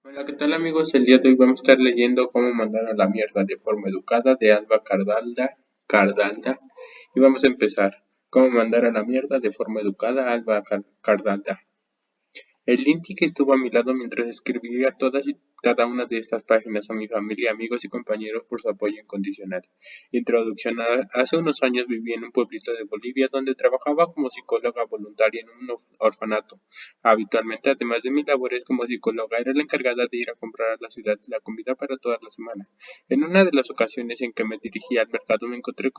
Hola, ¿qué tal amigos? El día de hoy vamos a estar leyendo Cómo mandar a la mierda de forma educada de Alba Cardalda. Y vamos a empezar. Cómo mandar a la mierda de forma educada Cardalda. El Linty que estuvo a mi lado mientras escribía todas y cada una de estas páginas, a mi familia, amigos y compañeros por su apoyo incondicional. Introducción. Hace unos años viví en un pueblito de Bolivia donde trabajaba como psicóloga voluntaria en un orfanato. Habitualmente, además de mis labores como psicóloga, era la encargada de ir a comprar a la ciudad la comida para toda la semana. En una de las ocasiones en que me dirigí al mercado me encontré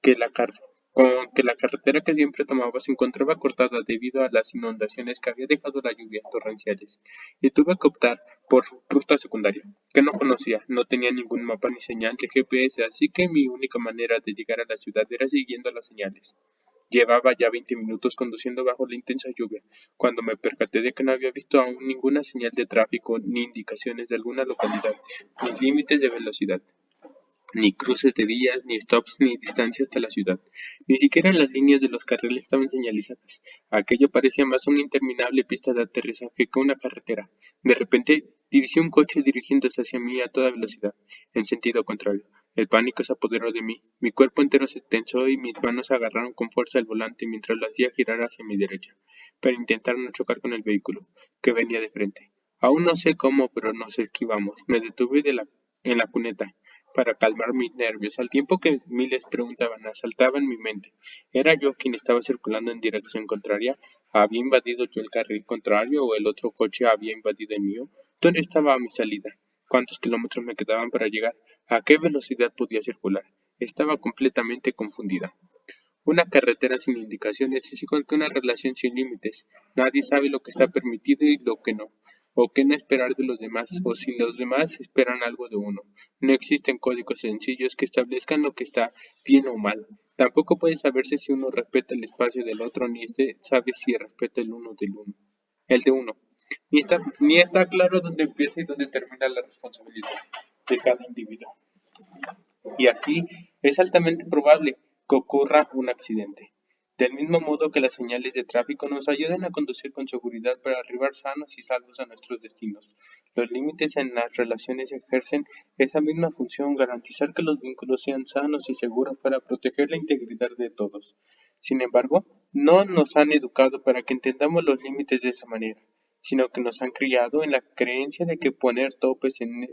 que la car- con que la carretera que siempre tomaba se encontraba cortada debido a las inundaciones que había dejado las lluvias torrenciales, y tuve que optar por ruta secundaria, que no conocía. No tenía ningún mapa ni señal de GPS, así que mi única manera de llegar a la ciudad era siguiendo las señales. Llevaba ya 20 minutos conduciendo bajo la intensa lluvia, cuando me percaté de que no había visto aún ninguna señal de tráfico ni indicaciones de alguna localidad, ni límites de velocidad, ni cruces de vías, ni stops, ni distancia hasta la ciudad. Ni siquiera las líneas de los carriles estaban señalizadas. Aquello parecía más una interminable pista de aterrizaje que una carretera. De repente, divisé un coche dirigiéndose hacia mí a toda velocidad, en sentido contrario. El pánico se apoderó de mí. Mi cuerpo entero se tensó y mis manos agarraron con fuerza el volante mientras lo hacía girar hacia mi derecha, para intentar no chocar con el vehículo, que venía de frente. Aún no sé cómo, pero nos esquivamos. Me detuve en la cuneta para calmar mis nervios, al tiempo que miles preguntaban, asaltaban mi mente. ¿Era yo quien estaba circulando en dirección contraria? ¿Había invadido yo el carril contrario o el otro coche había invadido el mío? ¿Dónde estaba mi salida? ¿Cuántos kilómetros me quedaban para llegar? ¿A qué velocidad podía circular? Estaba completamente confundida. Una carretera sin indicaciones es igual que una relación sin límites. Nadie sabe lo que está permitido y lo que no, o qué no esperar de los demás, o si los demás esperan algo de uno. No existen códigos sencillos que establezcan lo que está bien o mal. Tampoco puede saberse si uno respeta el espacio del otro, ni este sabe si respeta el de uno. Ni está claro dónde empieza y dónde termina la responsabilidad de cada individuo. Y así es altamente probable que ocurra un accidente. Del mismo modo que las señales de tráfico nos ayudan a conducir con seguridad para arribar sanos y salvos a nuestros destinos, los límites en las relaciones ejercen esa misma función: garantizar que los vínculos sean sanos y seguros para proteger la integridad de todos. Sin embargo, no nos han educado para que entendamos los límites de esa manera, sino que nos han criado en la creencia de que poner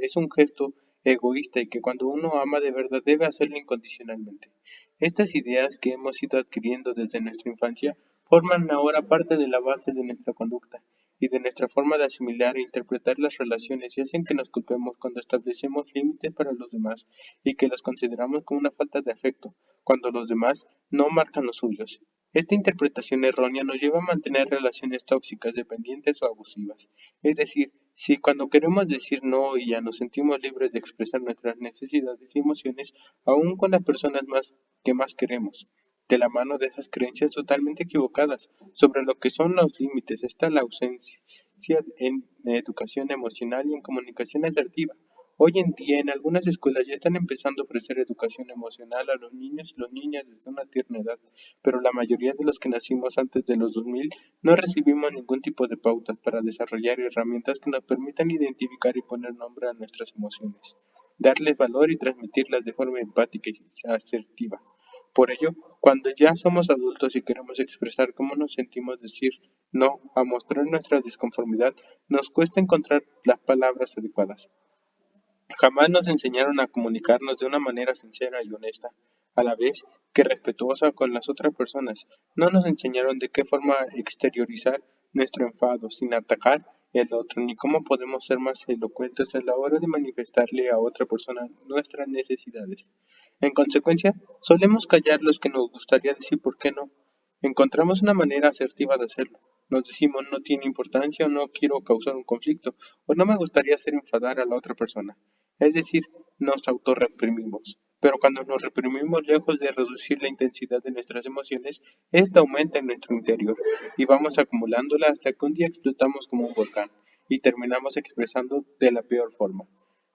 es un gesto egoísta y que cuando uno ama de verdad debe hacerlo incondicionalmente. Estas ideas que hemos ido adquiriendo desde nuestra infancia forman ahora parte de la base de nuestra conducta y de nuestra forma de asimilar e interpretar las relaciones, y hacen que nos culpemos cuando establecemos límites para los demás y que los consideramos como una falta de afecto cuando los demás no marcan los suyos. Esta interpretación errónea nos lleva a mantener relaciones tóxicas, dependientes o abusivas. Es decir, si cuando queremos decir no y ya nos sentimos libres de expresar nuestras necesidades y emociones, aún con las personas que más queremos, de la mano de esas creencias totalmente equivocadas sobre lo que son los límites, está la ausencia en educación emocional y en comunicación asertiva. Hoy en día en algunas escuelas ya están empezando a ofrecer educación emocional a los niños y las niñas desde una tierna edad, pero la mayoría de los que nacimos antes de los 2000 no recibimos ningún tipo de pautas para desarrollar herramientas que nos permitan identificar y poner nombre a nuestras emociones, darles valor y transmitirlas de forma empática y asertiva. Por ello, cuando ya somos adultos y queremos expresar cómo nos sentimos, decir no, a mostrar nuestra disconformidad, nos cuesta encontrar las palabras adecuadas. Jamás nos enseñaron a comunicarnos de una manera sincera y honesta, a la vez que respetuosa con las otras personas. No nos enseñaron de qué forma exteriorizar nuestro enfado sin atacar al otro, ni cómo podemos ser más elocuentes a la hora de manifestarle a otra persona nuestras necesidades. En consecuencia, solemos callar los que nos gustaría decir por qué no. Encontramos una manera asertiva de hacerlo. Nos decimos no tiene importancia o no quiero causar un conflicto o no me gustaría hacer enfadar a la otra persona. Es decir, nos autorreprimimos. Pero cuando nos reprimimos, lejos de reducir la intensidad de nuestras emociones, esta aumenta en nuestro interior y vamos acumulándola hasta que un día explotamos como un volcán y terminamos expresando de la peor forma.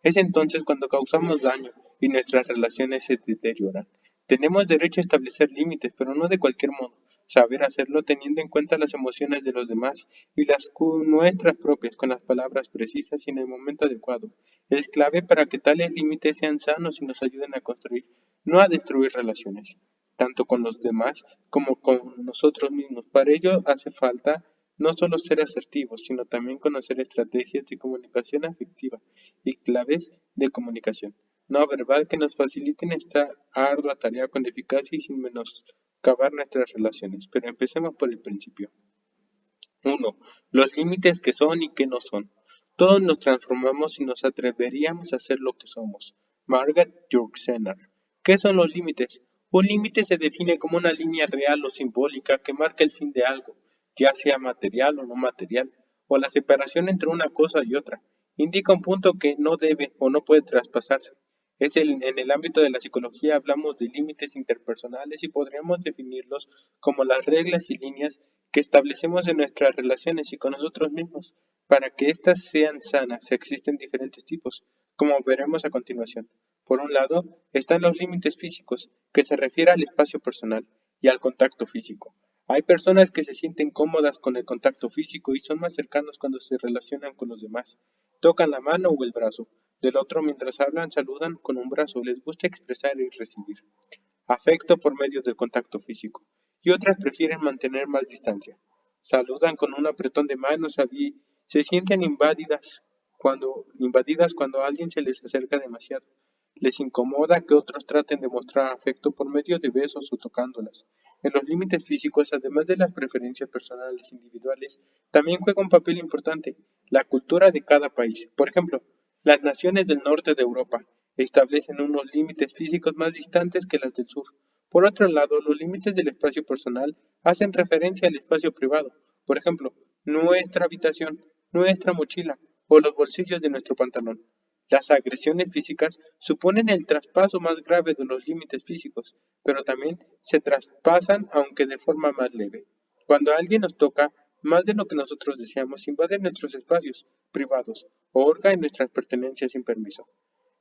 Es entonces cuando causamos daño y nuestras relaciones se deterioran. Tenemos derecho a establecer límites, pero no de cualquier modo. Saber hacerlo teniendo en cuenta las emociones de los demás y las nuestras propias con las palabras precisas y en el momento adecuado. Es clave para que tales límites sean sanos y nos ayuden a construir, no a destruir relaciones, tanto con los demás como con nosotros mismos. Para ello hace falta no solo ser asertivos, sino también conocer estrategias de comunicación afectiva y claves de comunicación no verbal que nos faciliten esta ardua tarea con eficacia y sin menoscabar nuestras relaciones. Pero empecemos por el principio. 1. Los límites que son y que no son. Todos nos transformamos si nos atreveríamos a ser lo que somos. Margaret Jursener. ¿Qué son los límites? Un límite se define como una línea real o simbólica que marca el fin de algo, ya sea material o no material, o la separación entre una cosa y otra. Indica un punto que no debe o no puede traspasarse. En el ámbito de la psicología hablamos de límites interpersonales y podríamos definirlos como las reglas y líneas que establecemos en nuestras relaciones y con nosotros mismos. Para que éstas sean sanas, existen diferentes tipos, como veremos a continuación. Por un lado, están los límites físicos, que se refiere al espacio personal y al contacto físico. Hay personas que se sienten cómodas con el contacto físico y son más cercanos cuando se relacionan con los demás. Tocan la mano o el brazo del otro mientras hablan, saludan con un brazo, les gusta expresar y recibir afecto por medio del contacto físico, y otras prefieren mantener más distancia. Saludan con un apretón de manos y se sienten invadidas cuando alguien se les acerca demasiado. Les incomoda que otros traten de mostrar afecto por medio de besos o tocándolas. En los límites físicos, además de las preferencias personales individuales, también juega un papel importante la cultura de cada país. Por ejemplo, las naciones del norte de Europa establecen unos límites físicos más distantes que las del sur. Por otro lado, los límites del espacio personal hacen referencia al espacio privado. Por ejemplo, nuestra habitación, nuestra mochila o los bolsillos de nuestro pantalón. Las agresiones físicas suponen el traspaso más grave de los límites físicos, pero también se traspasan aunque de forma más leve. Cuando alguien nos toca, más de lo que nosotros deseamos, invade nuestros espacios privados o hurga en nuestras pertenencias sin permiso.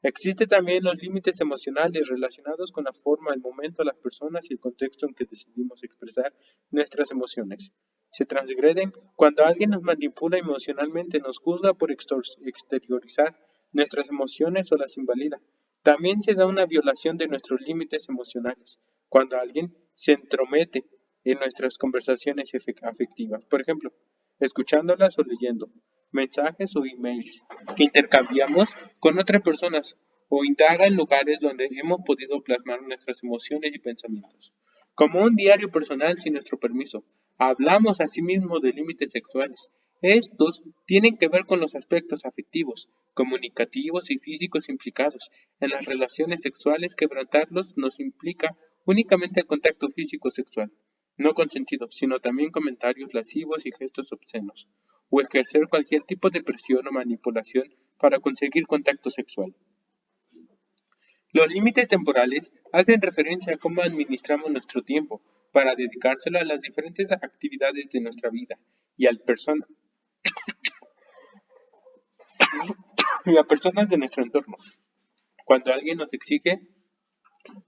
Existen también los límites emocionales relacionados con la forma, el momento, las personas y el contexto en que decidimos expresar nuestras emociones. Se transgreden cuando alguien nos manipula emocionalmente, nos juzga por exteriorizar nuestras emociones o las invalida. También se da una violación de nuestros límites emocionales cuando alguien se entromete en nuestras conversaciones afectivas. Por ejemplo, escuchándolas o leyendo mensajes o emails que intercambiamos con otras personas o indaga en lugares donde hemos podido plasmar nuestras emociones y pensamientos. Como un diario personal sin nuestro permiso, hablamos asimismo de límites sexuales. Estos tienen que ver con los aspectos afectivos, comunicativos y físicos implicados. En las relaciones sexuales, quebrantarlos nos implica únicamente el contacto físico sexual, no consentido, sino también comentarios lascivos y gestos obscenos o ejercer cualquier tipo de presión o manipulación para conseguir contacto sexual. Los límites temporales hacen referencia a cómo administramos nuestro tiempo para dedicárselo a las diferentes actividades de nuestra vida y a personas de nuestro entorno. Cuando alguien nos exige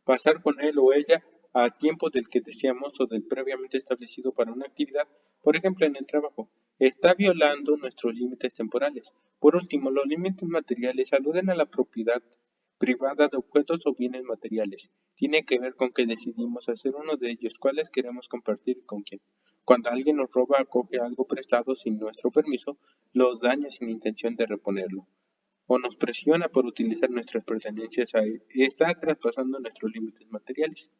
pasar con él o ella a tiempo del que deseamos o del previamente establecido para una actividad, por ejemplo en el trabajo, está violando nuestros límites temporales. Por último, los límites materiales aluden a la propiedad privada de objetos o bienes materiales. Tiene que ver con que decidimos hacer uno de ellos, cuáles queremos compartir y con quién. Cuando alguien nos roba o coge algo prestado sin nuestro permiso, los daña sin intención de reponerlo o nos presiona por utilizar nuestras pertenencias a él, está traspasando nuestros límites materiales.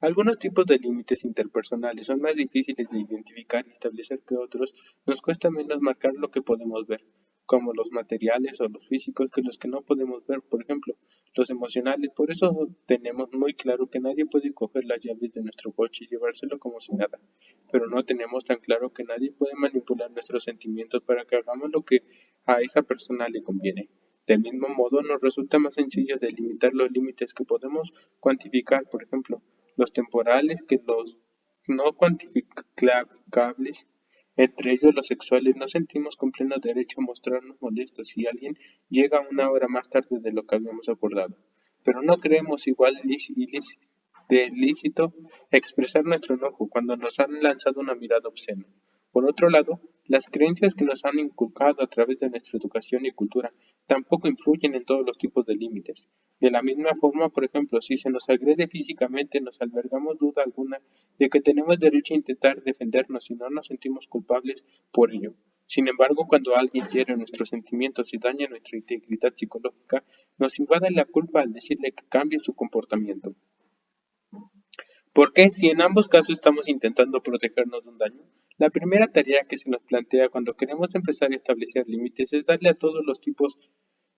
Algunos tipos de límites interpersonales son más difíciles de identificar y establecer que otros, nos cuesta menos marcar lo que podemos ver, como los materiales o los físicos que los que no podemos ver, por ejemplo, los emocionales. Por eso tenemos muy claro que nadie puede coger las llaves de nuestro coche y llevárselo como si nada, pero no tenemos tan claro que nadie puede manipular nuestros sentimientos para que hagamos lo que a esa persona le conviene. Del mismo modo, nos resulta más sencillo delimitar los límites que podemos cuantificar, por ejemplo, los temporales que los no cuantificables, entre ellos los sexuales. Nos sentimos con pleno derecho a mostrarnos molestos si alguien llega una hora más tarde de lo que habíamos acordado, pero no creemos igual lícito expresar nuestro enojo cuando nos han lanzado una mirada obscena. Por otro lado, las creencias que nos han inculcado a través de nuestra educación y cultura tampoco influyen en todos los tipos de límites. De la misma forma, por ejemplo, si se nos agrede físicamente, nos albergamos duda alguna de que tenemos derecho a intentar defendernos y no nos sentimos culpables por ello. Sin embargo, cuando alguien hiere nuestros sentimientos y daña nuestra integridad psicológica, nos invade la culpa al decirle que cambie su comportamiento. ¿Por qué? Si en ambos casos estamos intentando protegernos de un daño, la primera tarea que se nos plantea cuando queremos empezar a establecer límites es darle a todos los tipos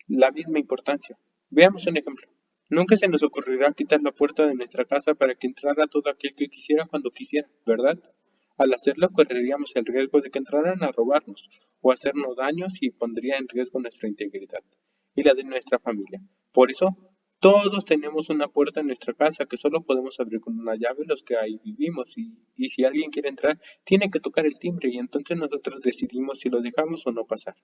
la misma importancia. Veamos un ejemplo. Nunca se nos ocurrirá quitar la puerta de nuestra casa para que entrara todo aquel que quisiera cuando quisiera, ¿verdad? Al hacerlo correríamos el riesgo de que entraran a robarnos o hacernos daños y pondría en riesgo nuestra integridad y la de nuestra familia. Por eso, todos tenemos una puerta en nuestra casa que solo podemos abrir con una llave los que ahí vivimos y si alguien quiere entrar, tiene que tocar el timbre y entonces nosotros decidimos si lo dejamos o no pasar.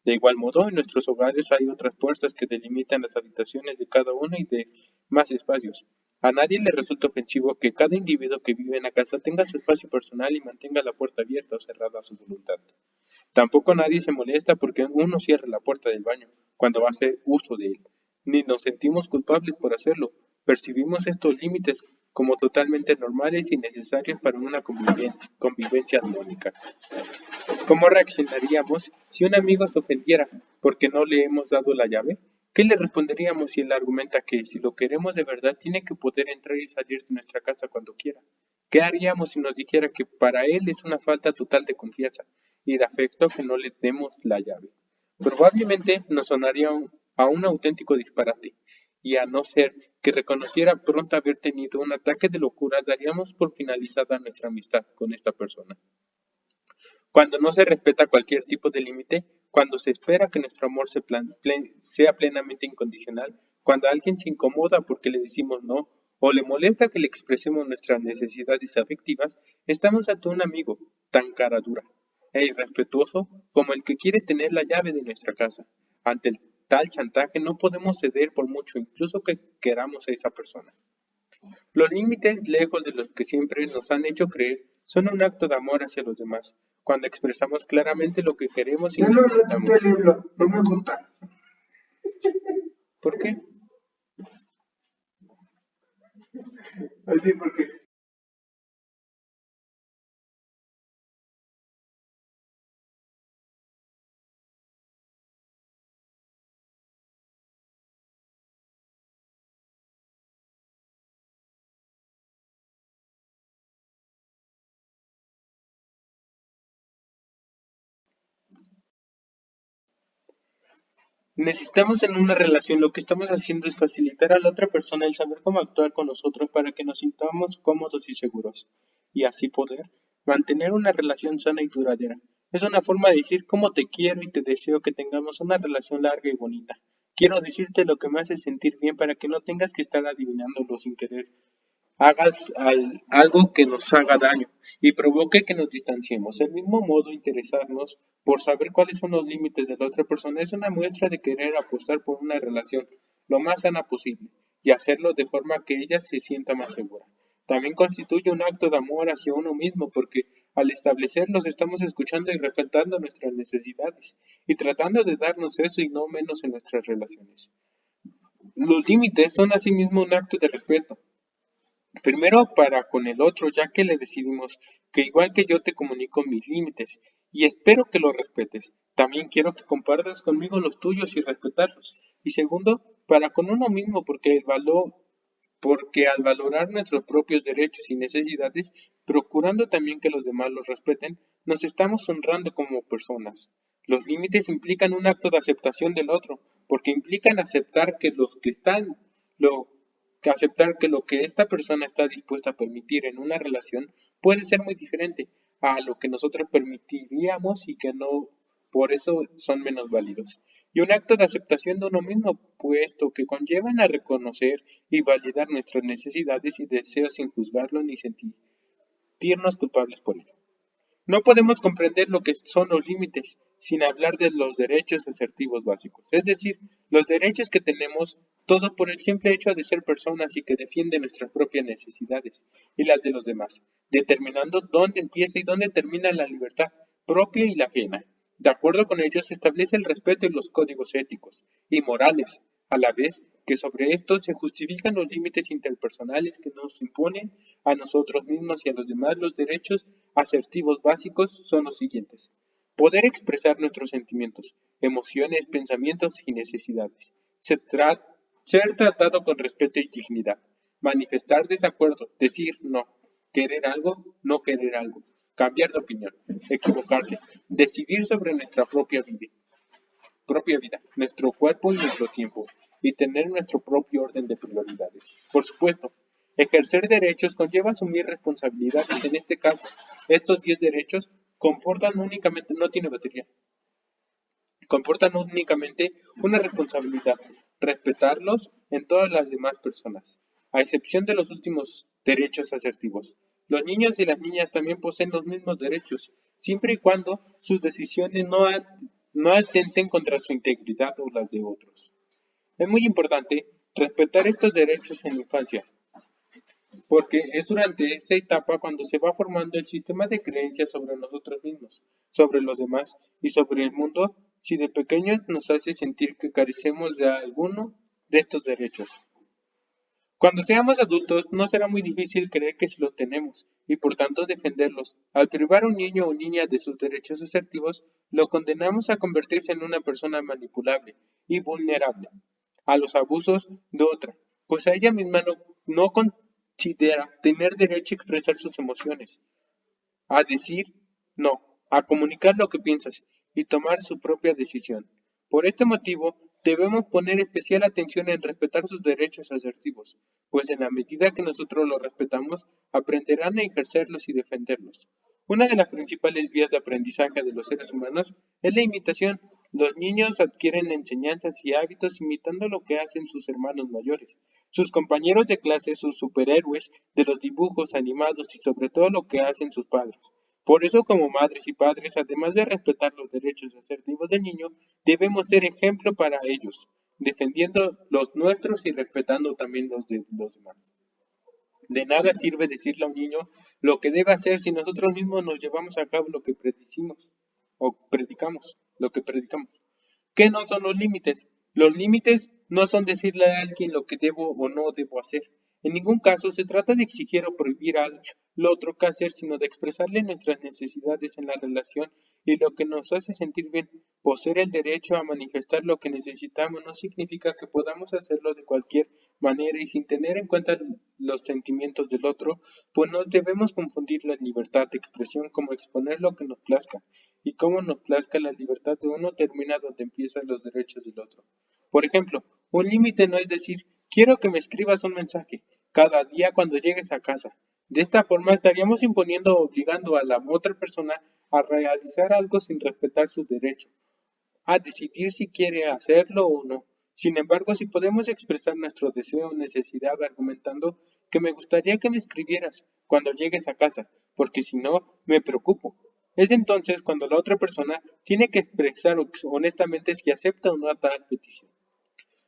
De igual modo, en nuestros hogares hay otras puertas que delimitan las habitaciones de cada uno y de más espacios. A nadie le resulta ofensivo que cada individuo que vive en la casa tenga su espacio personal y mantenga la puerta abierta o cerrada a su voluntad. Tampoco nadie se molesta porque uno cierre la puerta del baño cuando hace uso de él, ni nos sentimos culpables por hacerlo. Percibimos estos límites como totalmente normales y necesarios para una convivencia armónica. ¿Cómo reaccionaríamos si un amigo se ofendiera porque no le hemos dado la llave? ¿Qué le responderíamos si él argumenta que si lo queremos de verdad tiene que poder entrar y salir de nuestra casa cuando quiera? ¿Qué haríamos si nos dijera que para él es una falta total de confianza y de afecto que no le demos la llave? Probablemente nos sonaría a un auténtico disparate, y a no ser que reconociera pronto haber tenido un ataque de locura, daríamos por finalizada nuestra amistad con esta persona. Cuando no se respeta cualquier tipo de límite, cuando se espera que nuestro amor sea plenamente incondicional, cuando alguien se incomoda porque le decimos no, o le molesta que le expresemos nuestras necesidades afectivas, estamos ante un amigo tan cara dura e irrespetuoso como el que quiere tener la llave de nuestra casa. Ante el tal chantaje no podemos ceder por mucho, incluso que queramos a esa persona. Los límites, lejos de los que siempre nos han hecho creer, son un acto de amor hacia los demás, cuando expresamos claramente lo que queremos y necesitamos. No me gusta. ¿Por qué? Así porque Necesitamos en una relación, lo que estamos haciendo es facilitar a la otra persona el saber cómo actuar con nosotros para que nos sintamos cómodos y seguros, y así poder mantener una relación sana y duradera. Es una forma de decir cómo te quiero y te deseo que tengamos una relación larga y bonita. Quiero decirte lo que me hace sentir bien para que no tengas que estar adivinándolo sin querer hagas algo que nos haga daño y provoque que nos distanciemos. Del mismo modo, interesarnos por saber cuáles son los límites de la otra persona es una muestra de querer apostar por una relación lo más sana posible y hacerlo de forma que ella se sienta más segura. También constituye un acto de amor hacia uno mismo porque al establecerlos estamos escuchando y respetando nuestras necesidades y tratando de darnos eso y no menos en nuestras relaciones. Los límites son asimismo un acto de respeto. Primero para con el otro, ya que le decidimos que igual que yo te comunico mis límites y espero que los respetes, también quiero que compartas conmigo los tuyos y respetarlos. Y segundo, para con uno mismo, porque al valorar nuestros propios derechos y necesidades, procurando también que los demás los respeten, nos estamos honrando como personas. Los límites implican un acto de aceptación del otro, porque implican lo aceptar que lo que esta persona está dispuesta a permitir en una relación puede ser muy diferente a lo que nosotros permitiríamos y que no por eso son menos válidos. Y un acto de aceptación de uno mismo, puesto que conllevan a reconocer y validar nuestras necesidades y deseos sin juzgarlo ni sentirnos culpables por ello. No podemos comprender lo que son los límites sin hablar de los derechos asertivos básicos, es decir, los derechos que tenemos todos por el simple hecho de ser personas y que defienden nuestras propias necesidades y las de los demás, determinando dónde empieza y dónde termina la libertad propia y la ajena. De acuerdo con ellos se establece el respeto y los códigos éticos y morales, a la vez que sobre estos se justifican los límites interpersonales que nos imponen a nosotros mismos y a los demás. Los derechos asertivos básicos son los siguientes: poder expresar nuestros sentimientos, emociones, pensamientos y necesidades, ser tratado con respeto y dignidad, manifestar desacuerdo, decir no, querer algo, no querer algo, cambiar de opinión, equivocarse, decidir sobre nuestra propia vida, nuestro cuerpo y nuestro tiempo, y tener nuestro propio orden de prioridades. Por supuesto, ejercer derechos conlleva asumir responsabilidades. En este caso, estos 10 derechos comportan únicamente una responsabilidad: respetarlos en todas las demás personas, a excepción de los últimos derechos asertivos. Los niños y las niñas también poseen los mismos derechos, siempre y cuando sus decisiones no atenten contra su integridad o las de otros. Es muy importante respetar estos derechos en la infancia, porque es durante esa etapa cuando se va formando el sistema de creencias sobre nosotros mismos, sobre los demás y sobre el mundo. Si de pequeños nos hace sentir que carecemos de alguno de estos derechos, cuando seamos adultos no será muy difícil creer que sí los tenemos y por tanto defenderlos. Al privar a un niño o niña de sus derechos asertivos, lo condenamos a convertirse en una persona manipulable y vulnerable a los abusos de otra, pues a ella misma no considera tener derecho a expresar sus emociones, a decir no, a comunicar lo que piensas y tomar su propia decisión. Por este motivo, debemos poner especial atención en respetar sus derechos asertivos, pues en la medida que nosotros los respetamos, aprenderán a ejercerlos y defenderlos. Una de las principales vías de aprendizaje de los seres humanos es la imitación. Los niños adquieren enseñanzas y hábitos imitando lo que hacen sus hermanos mayores, sus compañeros de clase, sus superhéroes de los dibujos animados y sobre todo lo que hacen sus padres. Por eso, como madres y padres, además de respetar los derechos asertivos del niño, debemos ser ejemplo para ellos, defendiendo los nuestros y respetando también los de los demás. De nada sirve decirle a un niño lo que debe hacer si nosotros mismos nos llevamos a cabo lo que predicamos. ¿Qué no son los límites? Los límites no son decirle a alguien lo que debo o no debo hacer. En ningún caso se trata de exigir o prohibir al otro qué hacer, sino de expresarle nuestras necesidades en la relación y lo que nos hace sentir bien. Poseer el derecho a manifestar lo que necesitamos no significa que podamos hacerlo de cualquier manera y sin tener en cuenta los sentimientos del otro, pues no debemos confundir la libertad de expresión como exponer lo que nos plazca, y como nos plazca. La libertad de uno termina donde empiezan los derechos del otro. Por ejemplo, un límite no es decir: quiero que me escribas un mensaje cada día cuando llegues a casa. De esta forma estaríamos imponiendo o obligando a la otra persona a realizar algo sin respetar su derecho a decidir si quiere hacerlo o no. Sin embargo, si podemos expresar nuestro deseo o necesidad argumentando que me gustaría que me escribieras cuando llegues a casa, porque si no, me preocupo. Es entonces cuando la otra persona tiene que expresar honestamente si acepta o no tal petición.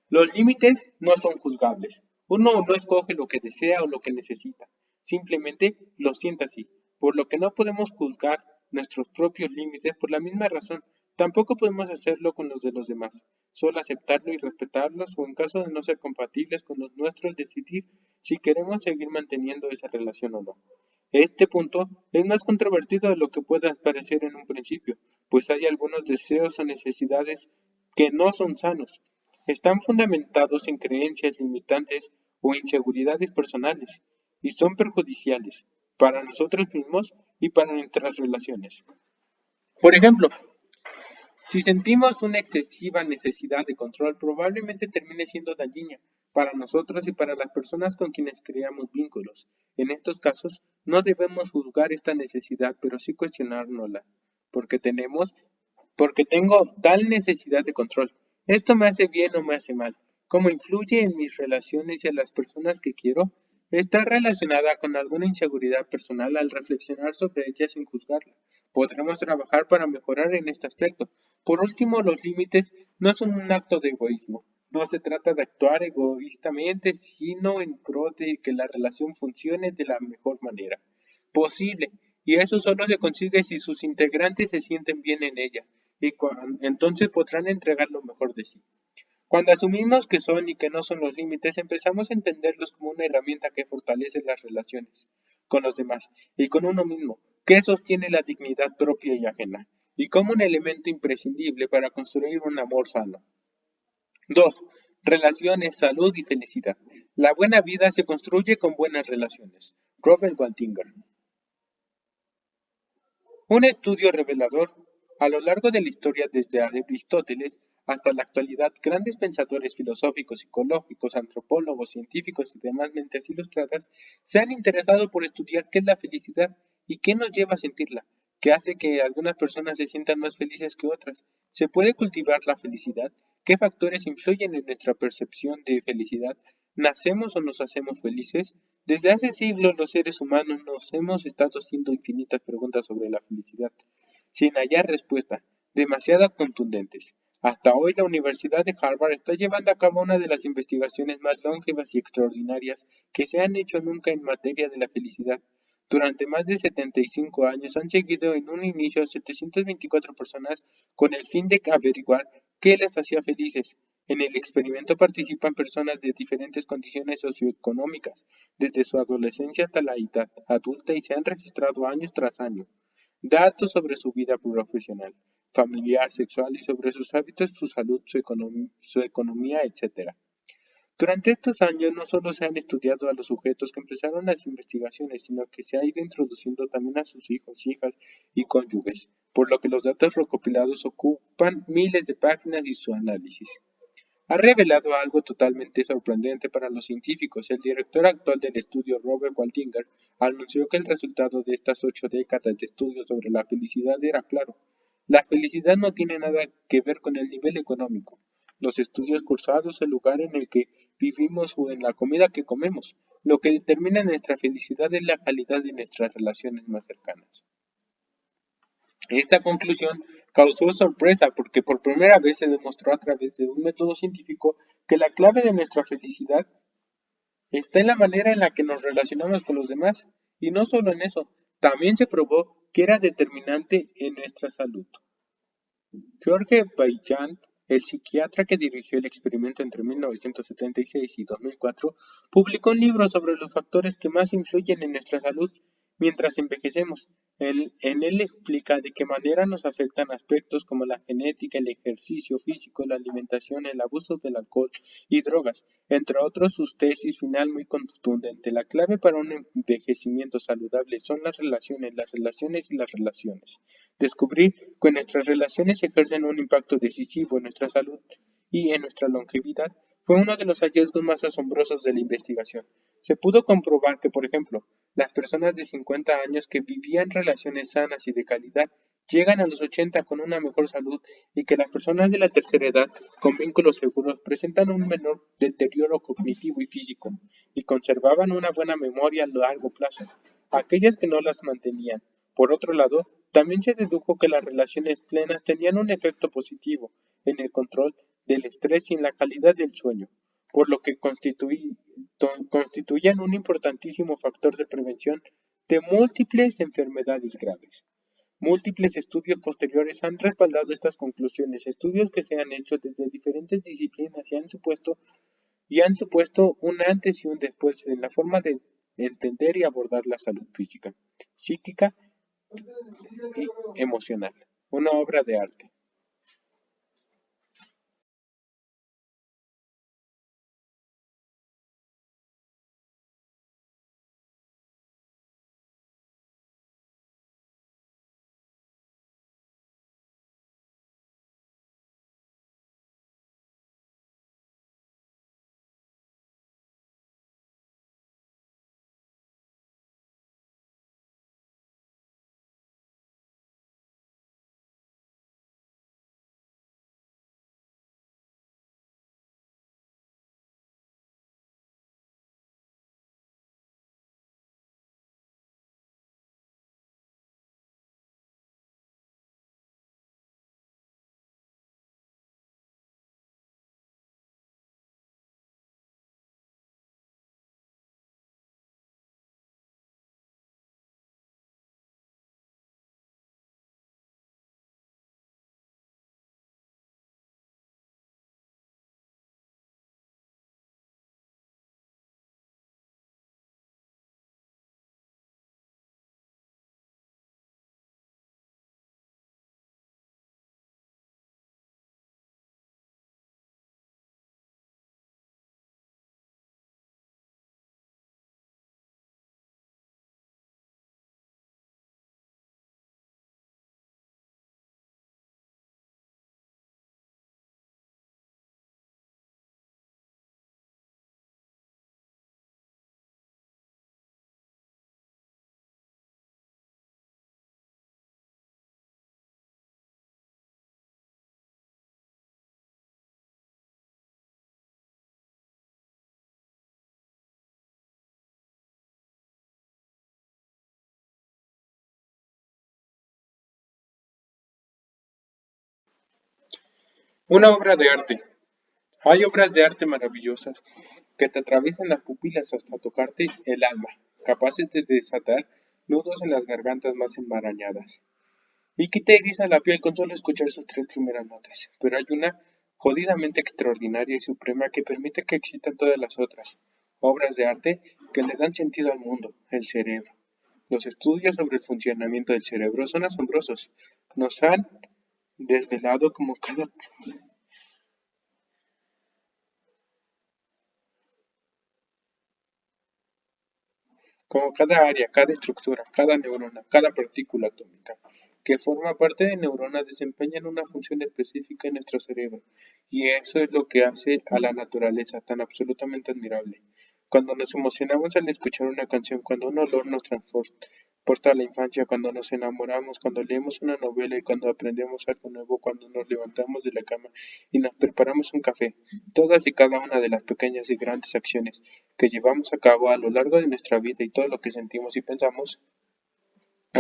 Los límites no son juzgables. Uno no escoge lo que desea o lo que necesita, simplemente lo siente así, por lo que no podemos juzgar nuestros propios límites por la misma razón. Tampoco podemos hacerlo con los de los demás, solo aceptarlo y respetarlos, o en caso de no ser compatibles con los nuestros, decidir si queremos seguir manteniendo esa relación o no. Este punto es más controvertido de lo que pueda parecer en un principio, pues hay algunos deseos o necesidades que no son sanos, están fundamentados en creencias limitantes o inseguridades personales, y son perjudiciales para nosotros mismos y para nuestras relaciones. Por ejemplo, si sentimos una excesiva necesidad de control, probablemente termine siendo dañina para nosotros y para las personas con quienes creamos vínculos. En estos casos, no debemos juzgar esta necesidad, pero sí cuestionárnosla, porque porque tengo tal necesidad de control. ¿Esto me hace bien o me hace mal? ¿Cómo influye en mis relaciones y a las personas que quiero? Está relacionada con alguna inseguridad personal. Al reflexionar sobre ella sin juzgarla, Podremos trabajar para mejorar en este aspecto. Por último, los límites no son un acto de egoísmo. No se trata de actuar egoístamente, sino en pro de que la relación funcione de la mejor manera posible. Y eso solo se consigue si sus integrantes se sienten bien en ella, y entonces podrán entregar lo mejor de sí. Cuando asumimos que son y que no son los límites, empezamos a entenderlos como una herramienta que fortalece las relaciones con los demás y con uno mismo, que sostiene la dignidad propia y ajena, y como un elemento imprescindible para construir un amor sano. 2. Relaciones, salud y felicidad. La buena vida se construye con buenas relaciones. Robert Waldinger. Un estudio revelador. A lo largo de la historia, desde Aristóteles hasta la actualidad, grandes pensadores filosóficos, psicológicos, antropólogos, científicos y demás mentes ilustradas se han interesado por estudiar qué es la felicidad y qué nos lleva a sentirla, qué hace que algunas personas se sientan más felices que otras. ¿Se puede cultivar la felicidad? ¿Qué factores influyen en nuestra percepción de felicidad? ¿Nacemos o nos hacemos felices? Desde hace siglos los seres humanos nos hemos estado haciendo infinitas preguntas sobre la felicidad, sin hallar respuesta, demasiado contundentes. Hasta hoy la Universidad de Harvard está llevando a cabo una de las investigaciones más longevas y extraordinarias que se han hecho nunca en materia de la felicidad. Durante más de 75 años han seguido en un inicio a 724 personas con el fin de averiguar qué les hacía felices. En el experimento participan personas de diferentes condiciones socioeconómicas, desde su adolescencia hasta la edad adulta, y se han registrado año tras año datos sobre su vida profesional, familiar, sexual y sobre sus hábitos, su salud, su economía, etc. Durante estos años no solo se han estudiado a los sujetos que empezaron las investigaciones, sino que se ha ido introduciendo también a sus hijos, hijas y cónyuges, por lo que los datos recopilados ocupan miles de páginas y su análisis ha revelado algo totalmente sorprendente para los científicos. El director actual del estudio, Robert Waldinger, anunció que el resultado de estas 8 décadas de estudios sobre la felicidad era claro. La felicidad no tiene nada que ver con el nivel económico, los estudios cursados, el lugar en el que vivimos o en la comida que comemos. Lo que determina nuestra felicidad es la calidad de nuestras relaciones más cercanas. Esta conclusión causó sorpresa porque por primera vez se demostró a través de un método científico que la clave de nuestra felicidad está en la manera en la que nos relacionamos con los demás. Y no solo en eso, también se probó que era determinante en nuestra salud. George Vaillant, el psiquiatra que dirigió el experimento entre 1976 y 2004, publicó un libro sobre los factores que más influyen en nuestra salud mientras envejecemos. En él explica de qué manera nos afectan aspectos como la genética, el ejercicio físico, la alimentación, el abuso del alcohol y drogas, entre otros. Su tesis final muy contundente. La clave para un envejecimiento saludable son las relaciones y las relaciones. Descubrir que nuestras relaciones ejercen un impacto decisivo en nuestra salud y en nuestra longevidad fue uno de los hallazgos más asombrosos de la investigación. Se pudo comprobar que, por ejemplo, las personas de 50 años que vivían relaciones sanas y de calidad llegan a los 80 con una mejor salud y que las personas de la tercera edad con vínculos seguros presentan un menor deterioro cognitivo y físico y conservaban una buena memoria a largo plazo. Aquellas que no las mantenían. Por otro lado, también se dedujo que las relaciones plenas tenían un efecto positivo en el control del estrés y en la calidad del sueño, por lo que constituyen un importantísimo factor de prevención de múltiples enfermedades graves. Múltiples estudios posteriores han respaldado estas conclusiones, estudios que se han hecho desde diferentes disciplinas y han supuesto un antes y un después en la forma de entender y abordar la salud física, psíquica y emocional. Una obra de arte. Una obra de arte. Hay obras de arte maravillosas que te atraviesan las pupilas hasta tocarte el alma, capaces de desatar nudos en las gargantas más enmarañadas. Y que te eriza la piel con solo escuchar sus tres primeras notas. Pero hay una jodidamente extraordinaria y suprema que permite que existan todas las otras obras de arte que le dan sentido al mundo, el cerebro. Los estudios sobre el funcionamiento del cerebro son asombrosos. Nos han desvelado como cada área, cada estructura, cada neurona, cada partícula atómica que forma parte de neuronas desempeñan una función específica en nuestro cerebro. Y eso es lo que hace a la naturaleza tan absolutamente admirable. Cuando nos emocionamos al escuchar una canción, cuando un olor nos transporta a la infancia, cuando nos enamoramos, cuando leemos una novela y cuando aprendemos algo nuevo, cuando nos levantamos de la cama y nos preparamos un café, todas y cada una de las pequeñas y grandes acciones que llevamos a cabo a lo largo de nuestra vida y todo lo que sentimos y pensamos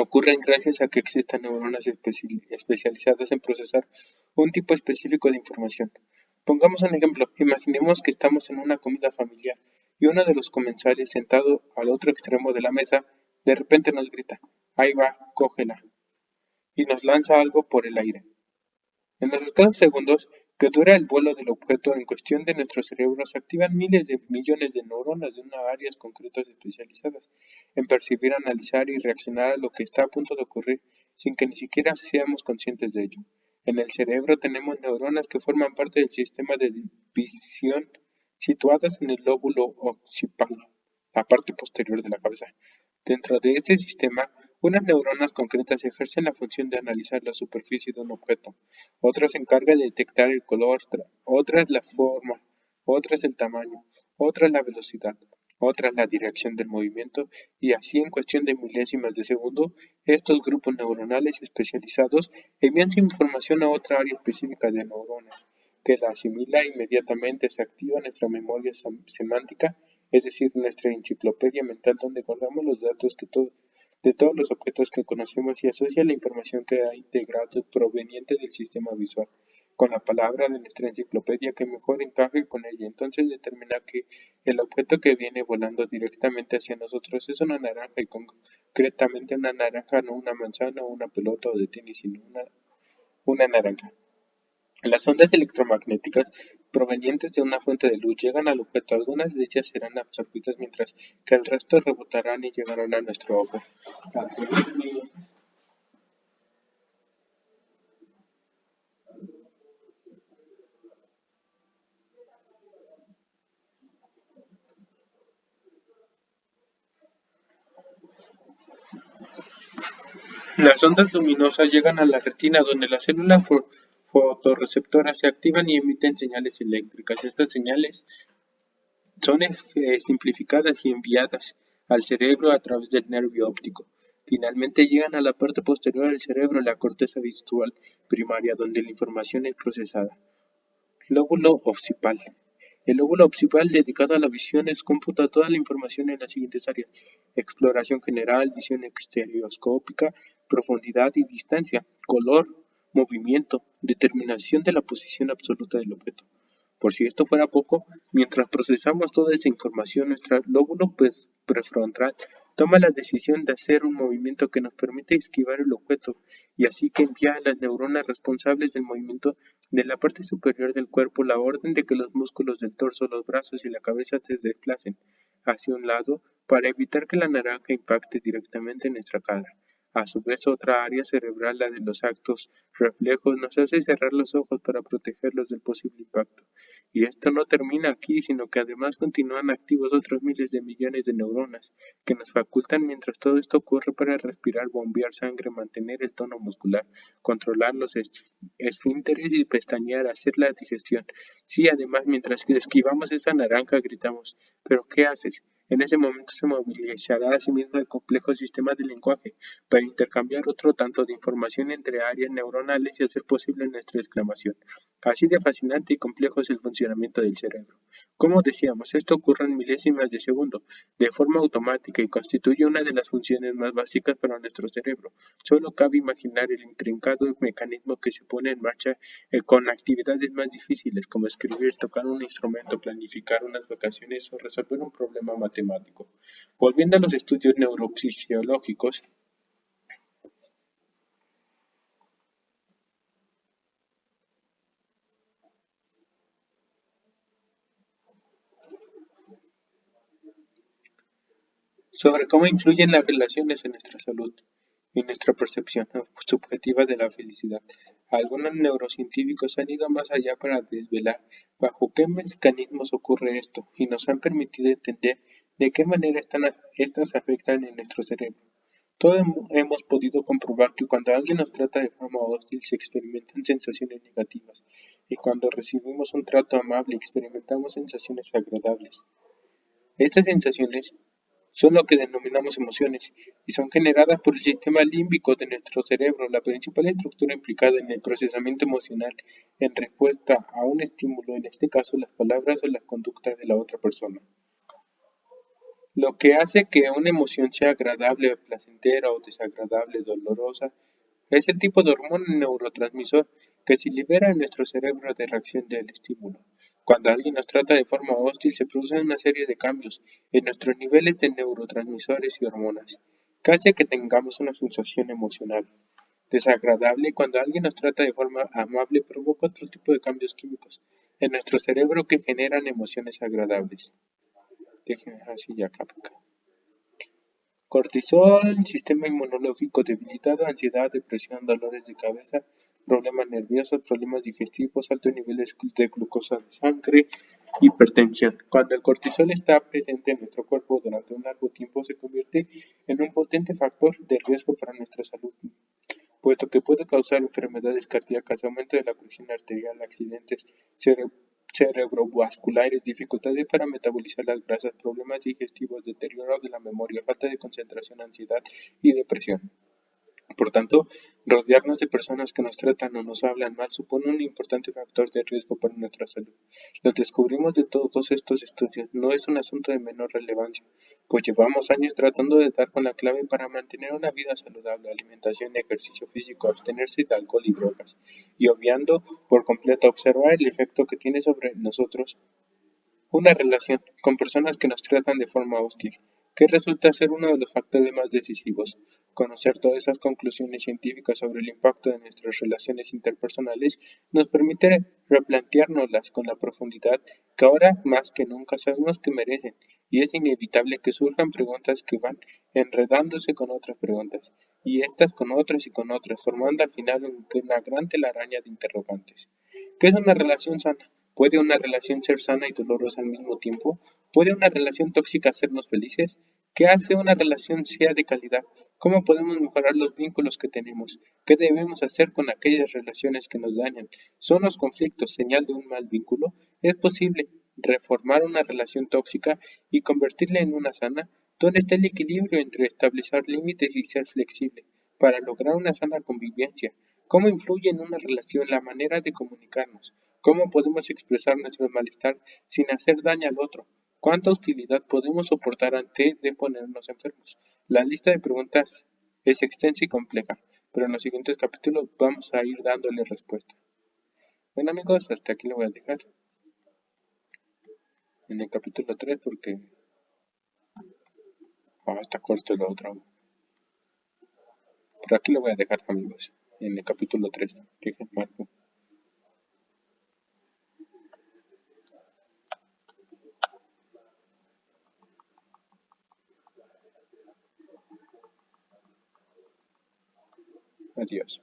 ocurren gracias a que existan neuronas especializadas en procesar un tipo específico de información. Pongamos un ejemplo. Imaginemos que estamos en una comida familiar y uno de los comensales sentado al otro extremo de la mesa de repente nos grita, ahí va, cógela, y nos lanza algo por el aire. En los escasos segundos que dura el vuelo del objeto en cuestión de nuestro cerebro se activan miles de millones de neuronas de unas áreas concretas especializadas en percibir, analizar y reaccionar a lo que está a punto de ocurrir sin que ni siquiera seamos conscientes de ello. En el cerebro tenemos neuronas que forman parte del sistema de visión situadas en el lóbulo occipital, la parte posterior de la cabeza. Dentro de este sistema, unas neuronas concretas ejercen la función de analizar la superficie de un objeto, otras se encargan de detectar el color, otras la forma, otras el tamaño, otras la velocidad, otras la dirección del movimiento, y así en cuestión de milésimas de segundo, estos grupos neuronales especializados envían su información a otra área específica de neuronas, que la asimila e inmediatamente se activa nuestra memoria semántica, es decir, nuestra enciclopedia mental donde guardamos los datos de todos los objetos que conocemos y asocia la información que ha integrado proveniente del sistema visual con la palabra de nuestra enciclopedia que mejor encaje con ella. Entonces determina que el objeto que viene volando directamente hacia nosotros es una naranja y concretamente una naranja, no una manzana o una pelota o de tenis, sino una naranja. Las ondas electromagnéticas provenientes de una fuente de luz llegan al objeto, algunas de ellas serán absorbidas mientras que el resto rebotarán y llegarán a nuestro ojo. Las ondas luminosas llegan a la retina donde las células fotorreceptoras se activan y emiten señales eléctricas. Estas señales son simplificadas y enviadas al cerebro a través del nervio óptico. Finalmente llegan a la parte posterior del cerebro, la corteza visual primaria, donde la información es procesada. Lóbulo occipital. El lóbulo occipital dedicado a la visión computa toda la información en las siguientes áreas: exploración general, visión estereoscópica, profundidad y distancia, color, movimiento, determinación de la posición absoluta del objeto. Por si esto fuera poco, mientras procesamos toda esa información, nuestro lóbulo prefrontal toma la decisión de hacer un movimiento que nos permite esquivar el objeto y así que envía a las neuronas responsables del movimiento de la parte superior del cuerpo la orden de que los músculos del torso, los brazos y la cabeza se desplacen hacia un lado para evitar que la naranja impacte directamente en nuestra cara. A su vez, otra área cerebral, la de los actos reflejos, nos hace cerrar los ojos para protegerlos del posible impacto. Y esto no termina aquí, sino que además continúan activos otros miles de millones de neuronas que nos facultan mientras todo esto ocurre para respirar, bombear sangre, mantener el tono muscular, controlar los esfínteres y pestañear, hacer la digestión. Sí, además, mientras que esquivamos esa naranja, gritamos, ¿pero qué haces? En ese momento se movilizará a sí mismo el complejo sistema de lenguaje para intercambiar otro tanto de información entre áreas neuronales y hacer posible nuestra exclamación. Así de fascinante y complejo es el funcionamiento del cerebro. Como decíamos, esto ocurre en milésimas de segundo, de forma automática y constituye una de las funciones más básicas para nuestro cerebro. Solo cabe imaginar el intrincado mecanismo que se pone en marcha con actividades más difíciles como escribir, tocar un instrumento, planificar unas vacaciones o resolver un problema matemático. Volviendo a los estudios neurofisiológicos, sobre cómo influyen las relaciones en nuestra salud y nuestra percepción subjetiva de la felicidad. Algunos neurocientíficos han ido más allá para desvelar bajo qué mecanismos ocurre esto y nos han permitido entender de qué manera estas afectan en nuestro cerebro. Todos hemos podido comprobar que cuando alguien nos trata de forma hostil se experimentan sensaciones negativas y cuando recibimos un trato amable experimentamos sensaciones agradables. Estas sensaciones son lo que denominamos emociones y son generadas por el sistema límbico de nuestro cerebro, la principal estructura implicada en el procesamiento emocional en respuesta a un estímulo, en este caso las palabras o las conductas de la otra persona. Lo que hace que una emoción sea agradable, placentera o desagradable, dolorosa, es el tipo de hormona neurotransmisor que se libera en nuestro cerebro de reacción del estímulo. Cuando alguien nos trata de forma hostil, se producen una serie de cambios en nuestros niveles de neurotransmisores y hormonas, que hace que tengamos una sensación emocional desagradable y cuando alguien nos trata de forma amable provoca otro tipo de cambios químicos en nuestro cerebro que generan emociones agradables. Déjenme así ya acá. Cortisol, sistema inmunológico debilitado, ansiedad, depresión, dolores de cabeza, problemas nerviosos, problemas digestivos, altos niveles de glucosa en sangre, hipertensión. Cuando el cortisol está presente en nuestro cuerpo durante un largo tiempo se convierte en un potente factor de riesgo para nuestra salud, puesto que puede causar enfermedades cardíacas, aumento de la presión arterial, accidentes cerebrovasculares, dificultades para metabolizar las grasas, problemas digestivos, deterioro de la memoria, falta de concentración, ansiedad y depresión. Por tanto, rodearnos de personas que nos tratan o nos hablan mal supone un importante factor de riesgo para nuestra salud. Lo descubrimos de todos estos estudios no es un asunto de menor relevancia, pues llevamos años tratando de dar con la clave para mantener una vida saludable, alimentación, ejercicio físico, abstenerse de alcohol y drogas, y obviando por completo observar el efecto que tiene sobre nosotros una relación con personas que nos tratan de forma hostil, que resulta ser uno de los factores más decisivos. Conocer todas esas conclusiones científicas sobre el impacto de nuestras relaciones interpersonales nos permite replanteárnoslas con la profundidad que ahora más que nunca sabemos que merecen, y es inevitable que surjan preguntas que van enredándose con otras preguntas, y estas con otras y con otras, formando al final una gran telaraña de interrogantes. ¿Qué es una relación sana? ¿Puede una relación ser sana y dolorosa al mismo tiempo? ¿Puede una relación tóxica hacernos felices? ¿Qué hace una relación sea de calidad? ¿Cómo podemos mejorar los vínculos que tenemos? ¿Qué debemos hacer con aquellas relaciones que nos dañan? ¿Son los conflictos señal de un mal vínculo? ¿Es posible reformar una relación tóxica y convertirla en una sana? ¿Dónde está el equilibrio entre establecer límites y ser flexible para lograr una sana convivencia? ¿Cómo influye en una relación la manera de comunicarnos? ¿Cómo podemos expresar nuestro malestar sin hacer daño al otro? ¿Cuánta hostilidad podemos soportar antes de ponernos enfermos? La lista de preguntas es extensa y compleja, pero en los siguientes capítulos vamos a ir dándole respuesta. Bueno amigos, hasta aquí lo voy a dejar en el capítulo 3 porque está corto el otro. Pero aquí lo voy a dejar amigos, en el capítulo 3. Marco. Adiós.